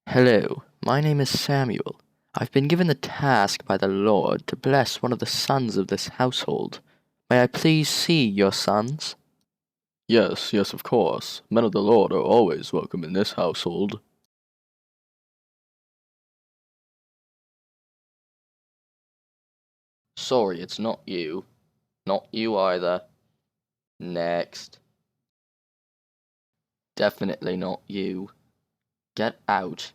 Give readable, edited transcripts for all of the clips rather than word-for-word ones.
Hello, my name is Samuel. I've been given the task by the Lord to bless one of the sons of this household. May I please see your sons? Yes, of course. Men of the Lord are always welcome in this household. Sorry, it's not you. Not you either. Next. Definitely not you. Get out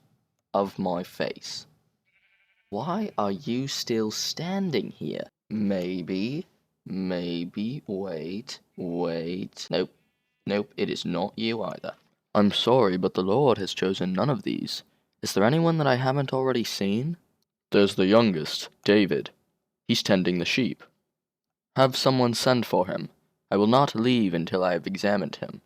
of my face. Why are you still standing here? Maybe, wait. Nope, it is not you either. I'm sorry, but the Lord has chosen none of these. Is there anyone that I haven't already seen? There's the youngest, David. He's tending the sheep. Have someone send for him. I will not leave until I have examined him.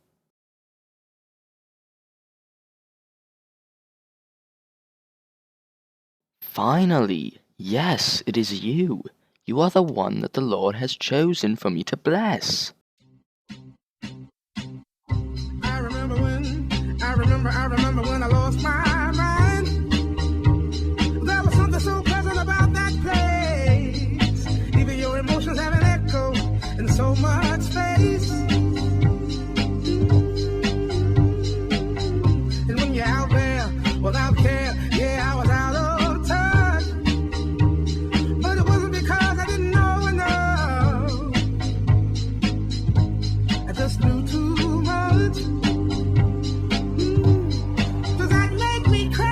Finally! Yes, it is you. You are the one that the Lord has chosen for me to bless. I remember when I lost my mind. There was something so pleasant about that place. Even your emotions have an echo in so much space. And when you're out there without care, yeah, I was out of touch. But it wasn't because I didn't know enough. I just knew too much. Does that make me crazy?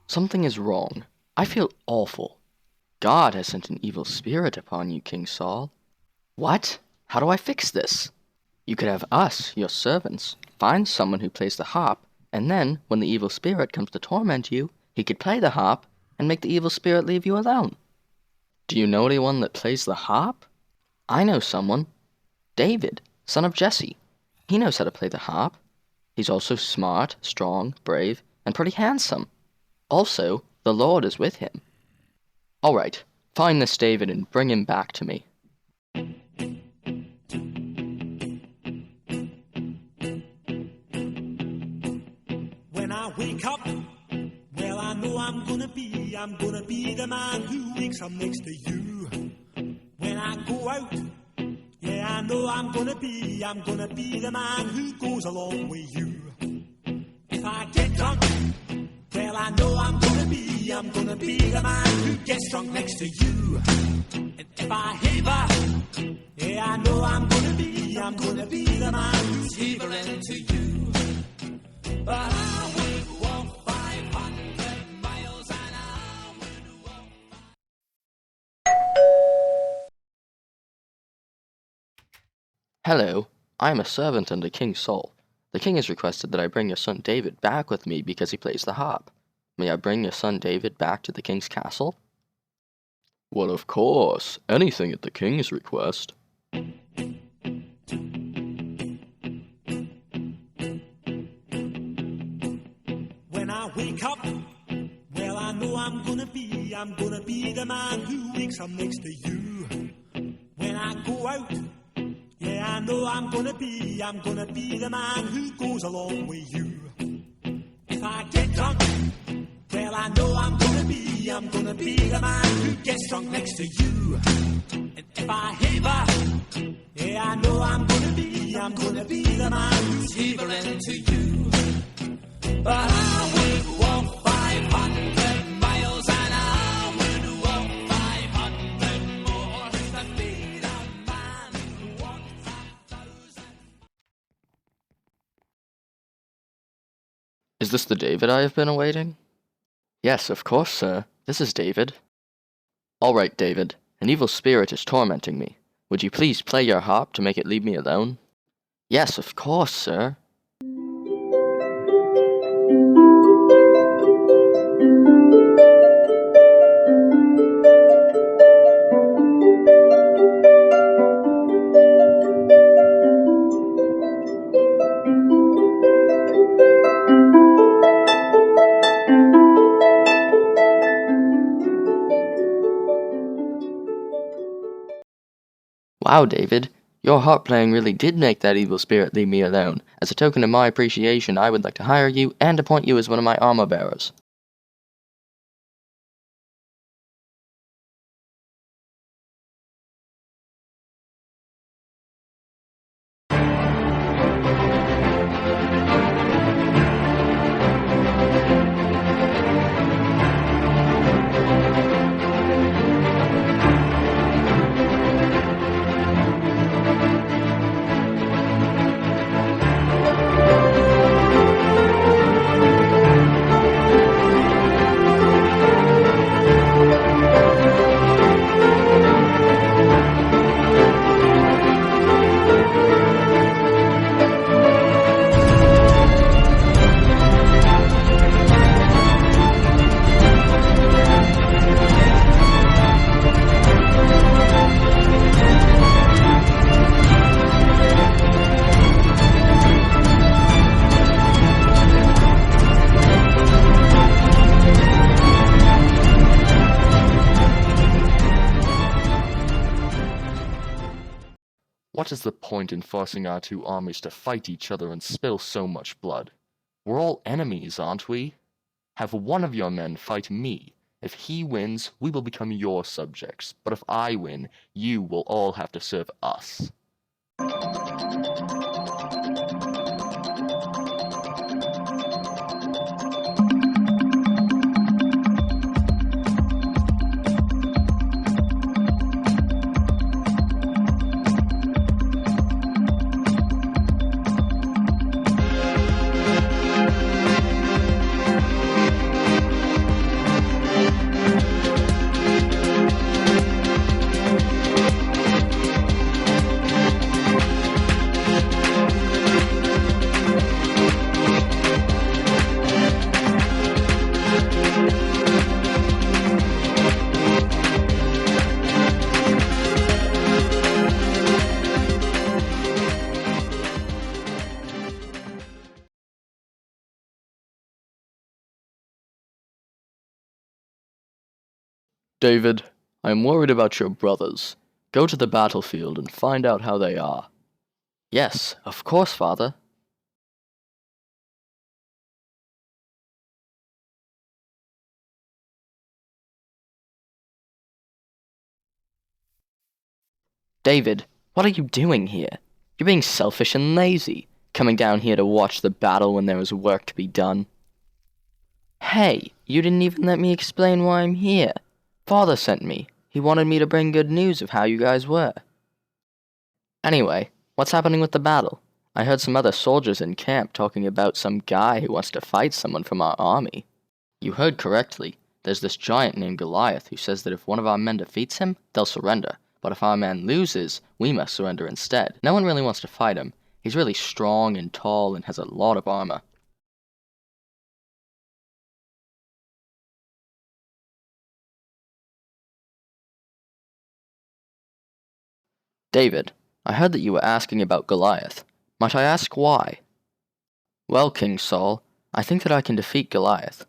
Something is wrong. I feel awful. God has sent an evil spirit upon you, King Saul. What? How do I fix this? You could have us, your servants, find someone who plays the harp, and then, when the evil spirit comes to torment you, he could play the harp and make the evil spirit leave you alone. Do you know anyone that plays the harp? I know someone. David, son of Jesse. He knows how to play the harp. He's also smart, strong, brave, and pretty handsome. Also, the Lord is with him. All right, find this David and bring him back to me. When I wake up, well, I know I'm gonna be the man who wakes up next to you. When I go out, yeah, I know I'm gonna be the man who goes along with you. If I get drunk, well, I know I'm gonna be the man who gets drunk next to you. And if I haver, yeah, I know I'm gonna be the man who's havering to you. But I would walk 500 miles and I would walk. Hello, I am a servant under King Saul. The king has requested that I bring your son David back with me because he plays the harp. May I bring your son David back to the king's castle? Well, of course. Anything at the king's request. When I wake up, well, I know I'm gonna be the man who wakes up next to you. When I go out, yeah, I know I'm gonna be the man who goes along with you. If I get drunk, well, I know I'm gonna be I'm gonna be the man who gets drunk next to you. And if I haver, yeah, I know I'm gonna be the man who's havering to you. But I would walk 500 miles and I would walk 500 more to be the man who walks 1,000. Is this the David I have been awaiting? Yes, of course, sir. This is David. All right, David. An evil spirit is tormenting me. Would you please play your harp to make it leave me alone? Yes, of course, sir. Wow, David, your harp playing really did make that evil spirit leave me alone. As a token of my appreciation, I would like to hire you and appoint you as one of my armor bearers. What is the point in forcing our two armies to fight each other and spill so much blood? We're all enemies, aren't we? Have one of your men fight me. If he wins, we will become your subjects. But if I win, you will all have to serve us. David, I am worried about your brothers. Go to the battlefield and find out how they are. Yes, of course, Father. David, what are you doing here? You're being selfish and lazy, coming down here to watch the battle when there is work to be done. Hey, you didn't even let me explain why I'm here. Father sent me. He wanted me to bring good news of how you guys were. Anyway, what's happening with the battle? I heard some other soldiers in camp talking about some guy who wants to fight someone from our army. You heard correctly. There's this giant named Goliath who says that if one of our men defeats him, they'll surrender. But if our man loses, we must surrender instead. No one really wants to fight him. He's really strong and tall and has a lot of armor. David, I heard that you were asking about Goliath. Might I ask why? Well, King Saul, I think that I can defeat Goliath.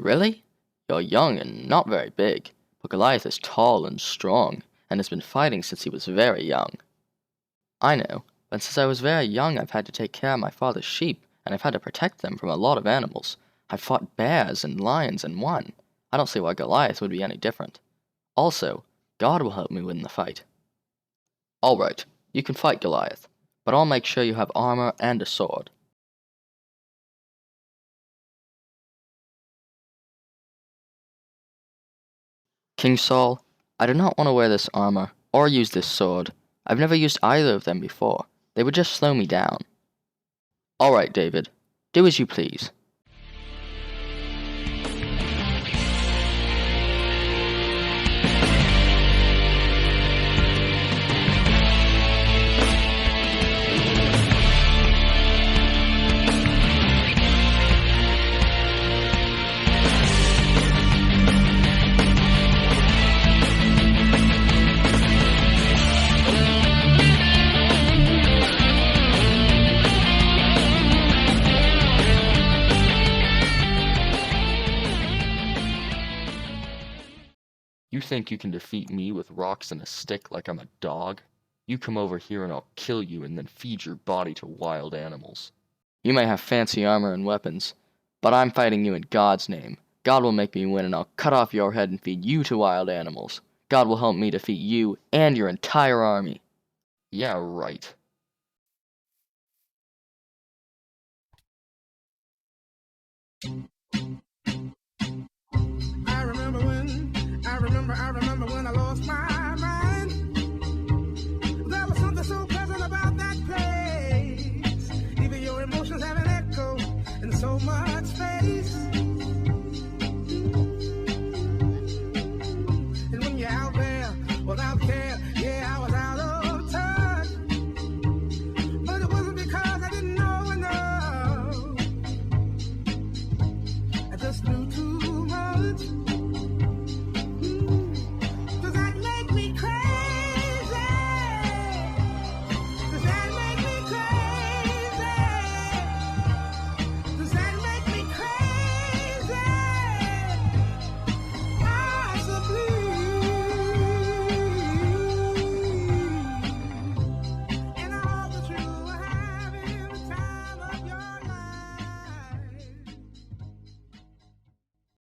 Really? You're young and not very big, but Goliath is tall and strong, and has been fighting since he was very young. I know, but since I was very young I've had to take care of my father's sheep, and I've had to protect them from a lot of animals. I've fought bears and lions and won. I don't see why Goliath would be any different. Also, God will help me win the fight. Alright, you can fight Goliath, but I'll make sure you have armor and a sword. King Saul, I do not want to wear this armor, or use this sword. I've never used either of them before. They would just slow me down. Alright, David. Do as you please. You think you can defeat me with rocks and a stick like I'm a dog? You come over here and I'll kill you and then feed your body to wild animals. You may have fancy armor and weapons, but I'm fighting you in God's name. God will make me win and I'll cut off your head and feed you to wild animals. God will help me defeat you and your entire army. Yeah, right. I remember when I lost my mind. There was something so pleasant about that place. Even your emotions have an echo in so much space. And when you're out there without care, yeah, I was out of touch. But it wasn't because I didn't know enough. I just knew too much.